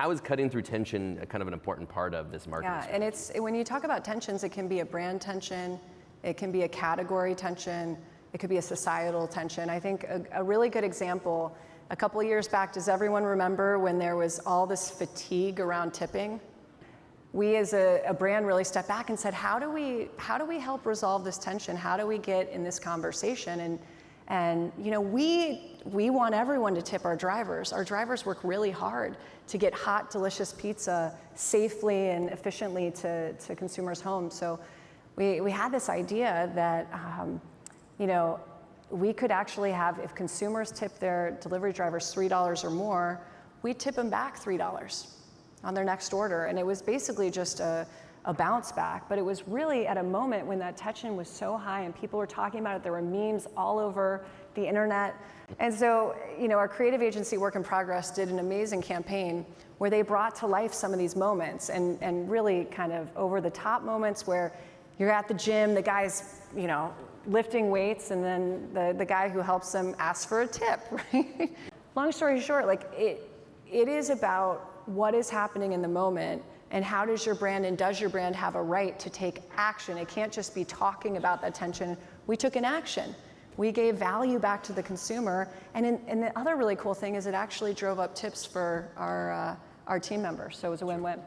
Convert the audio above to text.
how is cutting through tension a kind of an important part of this marketing strategy? And when you talk about tensions, it can be a brand tension, it can be a category tension, it could be a societal tension. I think a really good example, a couple of years back, does everyone remember when there was all this fatigue around tipping? We as a brand really stepped back and said, how do we help resolve this tension? How do we get in this conversation? And you know, we want everyone to tip our drivers. Our drivers work really hard to get hot, delicious pizza safely and efficiently to consumers' homes. So we had this idea that you know, we could actually have, if consumers tip their delivery drivers $3 or more, we'd tip them back $3 on their next order. And it was basically just a bounce back, but it was really at a moment when that tension was so high and people were talking about it. There were memes all over the internet. And so, you know, our creative agency, Work in Progress, did an amazing campaign where they brought to life some of these moments and really kind of over the top moments where you're at the gym, the guy's, you know, lifting weights, and then the guy who helps them asks for a tip, right? Long story short, like it is about what is happening in the moment and how does your brand and does your brand have a right to take action? It can't just be talking about that tension. We took an action. We gave value back to the consumer, and the other really cool thing is it actually drove up tips for our team members, so it was a win-win.